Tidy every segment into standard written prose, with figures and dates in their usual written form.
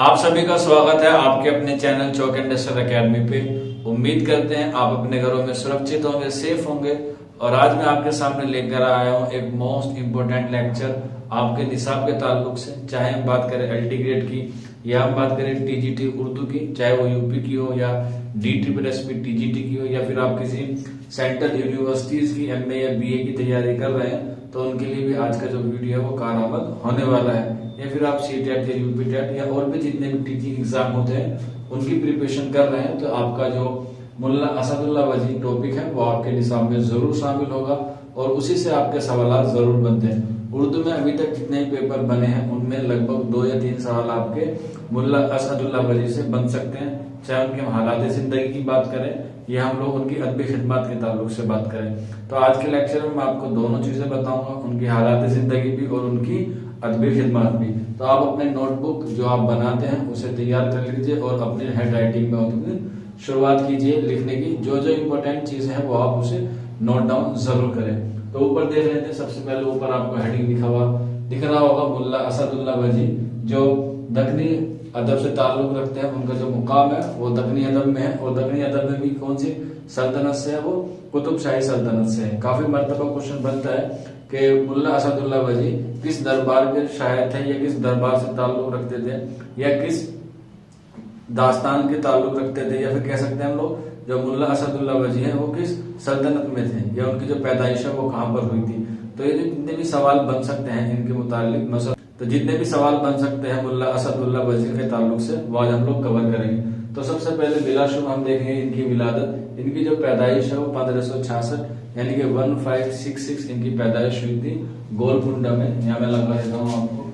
आप सभी का स्वागत है आपके अपने चैनल चौक इंडस्ट्रियल एकेडमी पे। उम्मीद करते हैं आप अपने घरों में सुरक्षित होंगे, सेफ होंगे। और आज मैं आपके सामने लेकर आया हूँ एक मोस्ट इम्पोर्टेंट लेक्चर आपके निसाब के ताल्लुक से। चाहे हम बात करें एलटी ग्रेड की या हम बात करें टीजीटी उर्दू की, चाहे वो यूपी की हो या DSSB टीजीटी की हो, या फिर आप किसी सेंट्रल यूनिवर्सिटीज की एमए या बीए की तैयारी कर रहे हैं, तो उनके लिए भी आज का जो वीडियो है वो कारआमद होने वाला है। या फिर आप CTET या यूपी टेट या और भी जितने भी टीचिंग एग्जाम होते हैं उनकी प्रिपरेशन कर रहे हैं, तो आपका जो मुल्ला असदुल्ला वजी टॉपिक है वो आपके निसाब में जरूर शामिल होगा और उसी से आपके सवाल जरूर बनते हैं। उर्दू में अभी तक जितने पेपर बने हैं उनमें लगभग 2 या 3 सवाल आपके मुल्ला असदुल्ला वजी से बन सकते हैं, चाहे उनके हम हालात जिंदगी की बात करें या हम लोग उनकी अदबी खिदमत के ताल्लुक से बात करें। तो आज के लेक्चर में मैं आपको दोनों चीजें बताऊंगा, उनकी हालात जिंदगी भी और उनकी अदबी खिदमत भी। तो आप अपने नोटबुक जो आप बनाते हैं उसे तैयार कर लीजिए और अपने हैंड राइटिंग में शुरुआत कीजिए लिखने की। जो जो इम्पोर्टेंट चीज है वो आप उसे नोट डाउन जरूर करें। तो ऊपर देख रहे थे, सबसे पहले ऊपर आपको हेडिंग दिख रहा होगा मुल्ला असदुल्ला वजी, जो दक्कनी अदब से ताल्लुक रखते हैं। उनका जो मुकाम है वो दक्कनी अदब में है और दक्कनी अदब में भी कौन सी सल्तनत से है, वो कुतुब शाही सल्तनत से है। काफी मर्तबा क्वेश्चन बनता है कि मुल्ला असदुल्ला वजी किस दरबार के शायर थे या किस दरबार से ताल्लुक रखते थे या किस दास्तान के ताल्लुक रखते थे, या फिर कह सकते हैं हम लोग जो मुल्ला असदुल्ला वजी है वो किस सल्तनत में थे या उनकी जो पैदाइश है वो कहाँ पर हुई थी। तो ये जो जितने भी सवाल बन सकते हैं इनके मुतालिक तो जितने भी सवाल बन सकते हैं मुल्ला असदुल्ला वजी के ताल्लुक से वो आज हम लोग कवर करेंगे। तो सबसे पहले बिलाशुबा हम देखेंगे इनकी विलादत। इनकी जो पैदाइश है वो 1566 यानी कि 1566 इनकी पैदाइश हुई थी गोलकुंडा में। यहाँ मैं लगा देता हूँ आपको,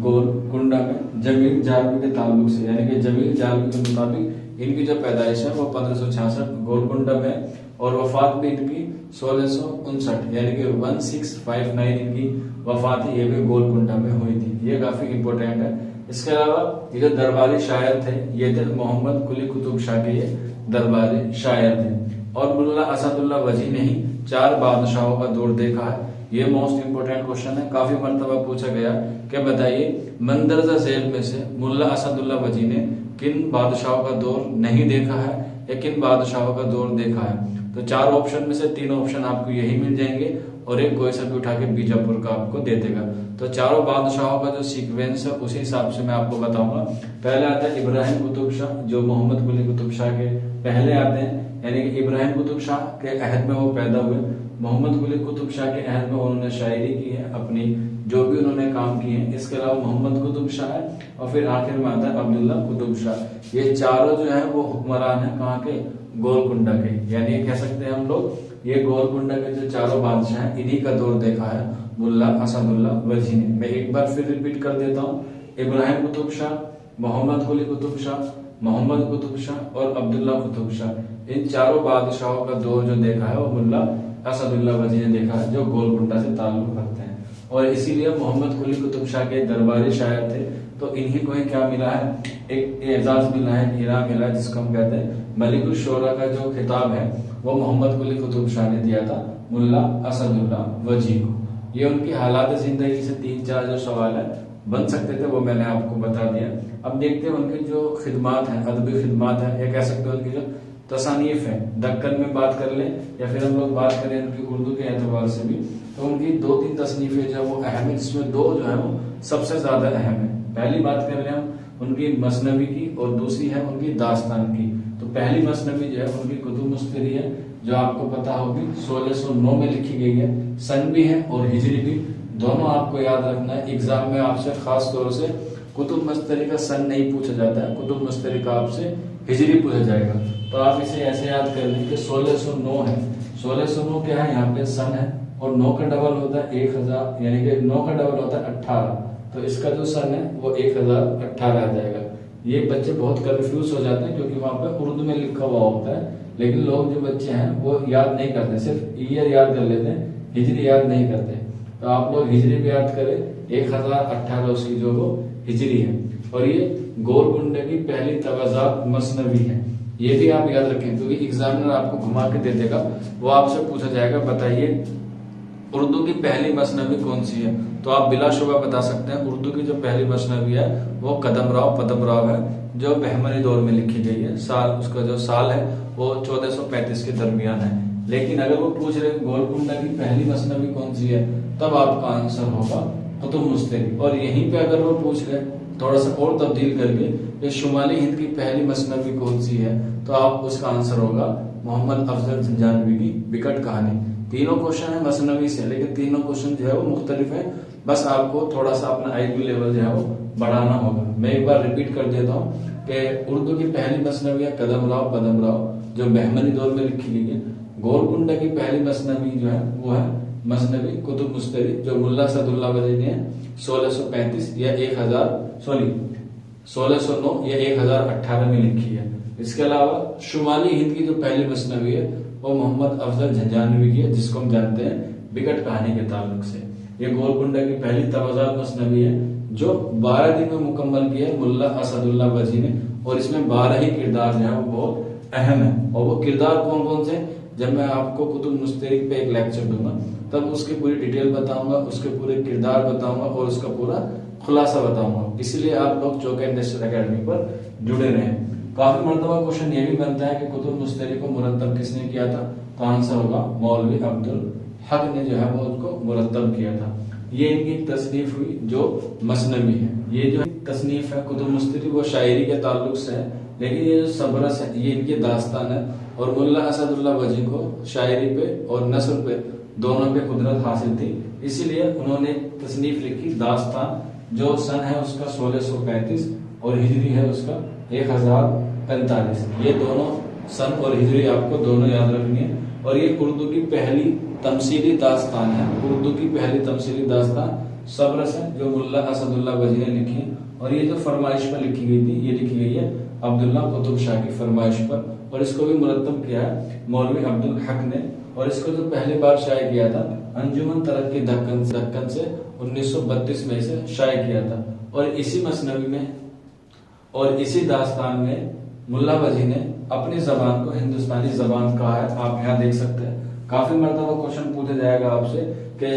गोलकुंडा में जमील जालवी के ताल्लुक से, यानी कि जमील जालवी के मुताबिक इनकी जो पैदाइश है वो 1566 गोलकुंडा में और वफात भी इनकी 1659 यानी कि 1659 इनकी वफात है, ये भी गोलकुंडा में हुई थी। ये काफी इंपॉर्टेंट है। इसके अलावा ये जो दरबारी शायर थे ये थे मोहम्मद कुली कुतुब शाह के ये दरबारी शायर थे। और मुल्ला असदुल्ला वजी ने ही 4 बादशाहों का दौर देखा है। ये मोस्ट इंपोर्टेंट क्वेश्चन है, काफी मर्तबा पूछा गया कि बताइए मंदरजा झेल में से मुल्ला असदुल्ला वजी ने किन बादशाहों का दौर नहीं देखा है या किन बादशाहों का दौर देखा है। तो 4 ऑप्शन में से 3 ऑप्शन आपको यही मिल जाएंगे और एक कोई सा भी उठा के बीजापुर का आपको दे देगा। तो चारों बादशाहों का जो सीक्वेंस है उसी हिसाब से मैं आपको बताऊंगा। पहले आता है इब्राहिम कुतुब शाह, जो मोहम्मद कुली कुतुब शाह के पहले आते हैं, यानी कि इब्राहिम कुतुब शाह के अहद में वो पैदा हुए। मोहम्मद कुली कुतुब शाह के अहद में उन्होंने शायरी की है, अपनी जो भी उन्होंने काम किए हैं। इसके अलावा मोहम्मद कुतुब शाह है और फिर आखिर में आता है अब्दुल्ला कुतुब शाह। ये चारों जो है वो हुक्मरान है कहाँ के, गोलकुंडा के। यानी कह सकते हैं हम लोग ये गोलकुंडा के जो चारों बादशाह हैं इन्हीं का दौर देखा है मुल्ला असदुल्ला वजी ने। मैं एक बार फिर रिपीट कर देता हूँ, इब्राहिम कुतुब शाह, मोहम्मद कुली कुतुब शाह, मोहम्मद कुतुब शाह और अब्दुल्ला कुतुब शाह, इन चारों बादशाहों का दौर जो देखा है वो मुल्ला असदुल्ला वजी ने देखा है, जो गोलकुंडा से ताल्लुक रखते हैं। और इसीलिए मोहम्मद कुली कुतुब शाह के दरबारी शायर थे, तो इन्हीं को ही क्या मिला है, एक एजाज मिला है, इनाम मिला है, जिसको हम कहते हैं मलिकुल शोरा का जो खिताब है वो मोहम्मद कुली कुतुब शाह ने दिया था मुल्ला असदुल्ला वजी को। ये उनकी हालात जिंदगी से 3-4 जो सवाल है बन सकते थे वो मैंने आपको बता दिया। अब देखते हैं उनकी जो खिदमात है, अदबी खिदमात है, या कह सकते हैं उनकी जो तसानीफ है। दक्कन में बात कर ले या फिर हम लोग बात करें उनकी उर्दू के एतबार से भी, तो उनकी 2-3 तसनीफें जो है वो अहम है, जिसमें 2 जो है वो सबसे ज्यादा अहम है। पहली बात कर रहे हैं हम उनकी मसनवी की और दूसरी है उनकी दास्तान की। तो पहली मसनवी जो है उनकी कुतुब मुस्तरी है, जो आपको पता होगी 1609 में लिखी गई है। सन भी है और हिजरी भी, दोनों आपको याद रखना है। एग्जाम में आपसे खास तौर से कुतुब मुस्तरी का सन नहीं पूछा जाता है, कुतुब मुस्तरी का आपसे हिजरी पूछा जाएगा। तो आप इसे ऐसे याद कर लें कि 1609 है, 1609 क्या है, यहाँ पे सन है और 9 का डबल होता है 1000, यानी कि 9 का डबल होता है 18। तो इसका जो सन है वो 1018 आ जाएगा। ये बच्चे बहुत कंफ्यूज हो जाते हैं क्योंकि वहां पे उर्दू में लिखा हुआ होता है, लेकिन लोग जो बच्चे हैं वो याद नहीं करते, सिर्फ ईयर याद कर लेते हैं, हिजरी याद नहीं करते। तो आप लोग हिजरी भी याद करें, 1018 उसकी जो वो हिजरी है। और ये गोलकुंडे की पहली तवाज़ात मसनवी है, ये भी आप याद रखें क्योंकि एग्जामिनर आपको घुमा के दे देगा। वो आपसे पूछा जाएगा बताइए उर्दू की पहली मसनवी कौन सी है? तो आप बिला शुबा बता सकते हैं उर्दू की जो पहली मसनवी है वो कदमराव पदमराव है, जो बहमनी दौर में लिखी गई है। साल, उसका जो साल है वो 1435 के दरमियान है। लेकिन अगर वो पूछ रहे गोलकुंडा की पहली मसनवी कौन सी है, तब आपका आंसर होगा कुतुब मुस्तरी। और यहीं पे अगर वो पूछ रहे थोड़ा सा और तब्दील करके ये शुमाली हिंद की पहली मसनवी कौन सी है, तो आप उसका आंसर होगा मोहम्मद अफजल झंझानवी की विकट कहानी। तीनों क्वेश्चन है मसनवी से, लेकिन तीनों क्वेश्चन जो है वो मुख्तलिफ है। बस आपको थोड़ा सा अपना IQ लेवल जो है वो बढ़ाना होगा। मैं एक बार रिपीट कर देता हूँ कि उर्दू की पहली मसनवी है कदमराव पदमराव, जो बहमनी दौर में लिखी गई है। गोलकुंडा की पहली मसनवी जो है वो है मसनवी कुतुब मुस्तरी, जो मुल्ला सदुल्ला वजी ने 1635 या 1609 या 1018 में लिखी है। इसके अलावा शुमाली हिंद की जो पहली मसनवी है वो मोहम्मद अफजल झंझानवी की है, जिसको हम जानते हैं विकट कहानी के ताल्लुक से। ये गोलकुंडा की पहली तवाज़ात मसनवी है जो 12 दिन में मुकम्मल की है मुल्ला असदुल्ला वजी ने, और इसमें 12 ही किरदार जो है वो बहुत अहम है। और वो किरदार कौन कौन से, जब मैं आपको कुतुब मुस्तरिक पे एक लेक्चर दूंगा तब उसकी पूरी डिटेल बताऊंगा, उसके पूरे किरदार बताऊंगा और उसका पूरा खुलासा बताऊंगा। इसलिए आप लोग चौका इंडस्ट्रियल एकेडमी पर जुड़े रहें। काफी मरतबा क्वेश्चन ये भी बनता है कि कुतुब मुस्तरिक को मुरत्तब किसने किया था, तो आंसर होगा मौलवी अब्दुल हक ने जो है वो उसको मुरत्तब किया था। ये इनकी तसनीफ हुई जो मसनवी है। ये जो तसनीफ है कुतुब मुस्तरिक वो शायरी के ताल्लुक से है, लेकिन ये जो सबरस है ये इनकी दास्तान है। और मुल्ला असदुल्ला वजी को शायरी पे और नस्र पे दोनों पे कुदरत हासिल थी, इसीलिए उन्होंने तसनीफ लिखी दास्तान, जो सन है उसका 1635 और हिजरी है उसका 1045। ये दोनों सन और हिजरी आपको दोनों याद रखनी है। और ये उर्दू की पहली तमसीली दास्तान है। उर्दू की पहली तमसीली दास्तान सबरस है, जो मुल्ला असदुल्ला वजी ने लिखी है। और ये जो फरमाइश पर लिखी गई थी, ये लिखी गई है अब्दुल्ला कुतुब शाह की फरमाइश पर, और इसको भी मुरत्तब किया है मौलवी अब्दुल हक ने। और इसको जो पहली बार शाये किया था अंजुमन तरक्की दक्कन से 1932 में इसे शाये किया था। और इसी मसनवी में और इसी दास्तान में मुल्ला वजी ने अपनी जबान को हिंदुस्तानी जबान कहा है। आप यहाँ देख सकते हैं काफी मरतबा क्वेश्चन पूछा जाएगा आपसे कि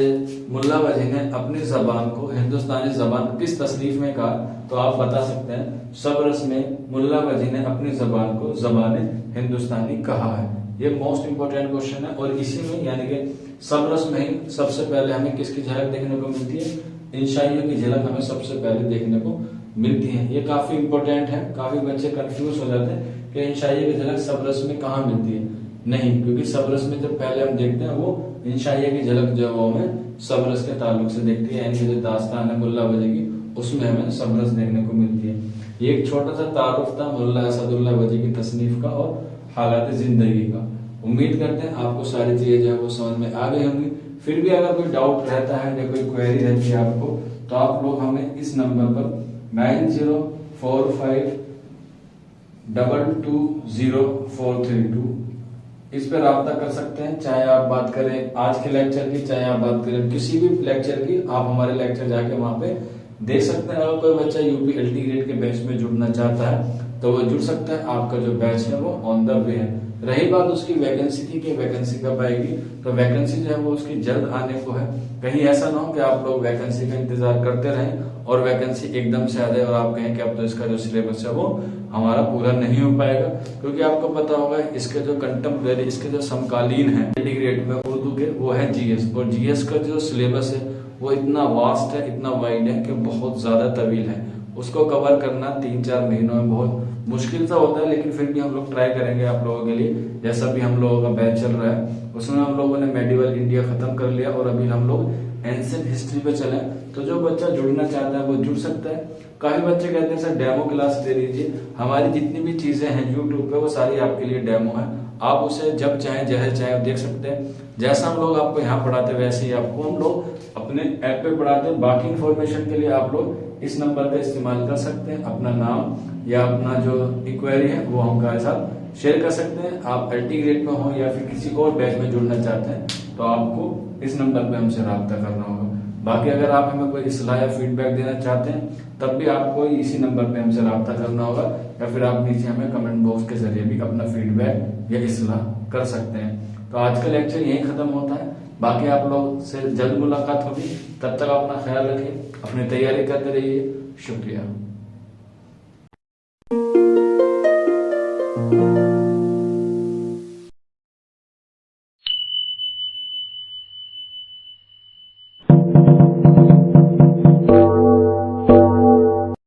मुल्ला वजी ने अपनी जबान को हिंदुस्तानी जबान किस तसनीफ में कहा, तो आप बता सकते हैं सबरस में मुल्ला वजी ने अपनी जबान को जबान हिंदुस्तानी कहा है। ये मोस्ट इंपोर्टेंट क्वेश्चन है। और इसी में यानी कि सबरस में ही सबसे पहले हमें किसकी झलक देखने को मिलती है, इंशाइयों की झलक हमें सबसे पहले देखने को मिलती है। ये काफी इंपॉर्टेंट है। काफी बच्चे कंफ्यूज हो जाते हैं कि इंशाइया की झलक सबरस में कहाँ मिलती है। नहीं, क्योंकि सबरस में जब पहले हम देखते हैं वो इंशाइया की झलक जो है वो हमें सबरस के ताल्लुक से देखती है, यानी कि जो दास्तान है मुल्ला वजी की उसमें हमें सबरस देखने को मिलती है। ये एक छोटा सा तारुफ था मुल्ला असदुल्ला वजी की तसनीफ का और हालात जिंदगी का। उम्मीद करते हैं आपको सारी चीजें जो है वो समझ में आ गई होंगी। फिर भी अगर कोई डाउट रहता है या कोई क्वेरी रहती है आपको, तो आप लोग हमें इस नंबर पर 9045220432 इस पर रब्ता कर सकते हैं। चाहे आप बात करें आज के लेक्चर की, चाहे आप बात करें किसी भी लेक्चर की, आप हमारे लेक्चर जाके वहां पे देख सकते हैं। अगर कोई बच्चा यूपी LT ग्रेड के बैच में जुड़ना चाहता है तो वो जुड़ सकता है। आपका जो बैच है वो ऑन द वे है। रही बात उसकी वैकेंसी की कि वैकेंसी कब आएगी, तो वैकेंसी जो है वो उसकी जल्द आने को है। कहीं ऐसा ना हो कि आप लोग वैकेंसी का इंतजार करते रहें और वैकेंसी एकदम से आ जाए और आप कहें कि अब तो इसका जो सिलेबस है वो हमारा पूरा नहीं हो पाएगा। क्योंकि आपको पता होगा इसके जो कंटेम्परेरी, इसके जो समकालीन है LT ग्रेड में उर्दू के, वो है GS। और GS का जो सिलेबस है वो इतना वास्ट है, इतना वाइड है कि बहुत ज्यादा तवील है। उसको कवर करना 3-4 महीनों में बहुत मुश्किल सा होता है, लेकिन फिर भी हम लोग ट्राई करेंगे आप लोगों के लिए। जैसा भी हम लोगों का बैच चल रहा है उसमें हम लोगों ने मेडिवल इंडिया खत्म कर लिया और अभी हम लोग एंशिएंट हिस्ट्री पे चले। तो जो बच्चा जुड़ना चाहता है वो जुड़ सकता है। काफी बच्चे कहते हैं सर डेमो क्लास दे दीजिए। हमारी जितनी भी चीजें हैं यूट्यूब पे वो सारी आपके लिए डेमो है। आप उसे जब चाहे जैसे चाहे देख सकते हैं। जैसा हम लोग आपको यहाँ पढ़ाते वैसे ही आपको हम लोग अपने ऐप पे पढ़ाते हैं। बाकी इंफॉर्मेशन के लिए आप लोग इस नंबर का इस्तेमाल कर सकते हैं। अपना नाम या अपना जो इंक्वायरी है वो हमारे साथ शेयर कर सकते हैं। आप LT ग्रेड में हो या फिर किसी और बैच में जुड़ना चाहते हैं तो आपको इस नंबर पे हमसे रब्ता करना होगा। बाकी अगर आप हमें कोई इस्लाह या फीडबैक देना चाहते हैं तब भी आपको इसी नंबर पे हमसे रब्ता करना होगा, या फिर आप नीचे हमें कमेंट बॉक्स के जरिए भी अपना फीडबैक या इस्लाह कर सकते हैं। तो आज का लेक्चर यहीं खत्म होता है। बाकी आप लोग से जल्द मुलाकात होगी, तब तक अपना ख्याल रखिए, अपनी तैयारी करते रहिए। शुक्रिया।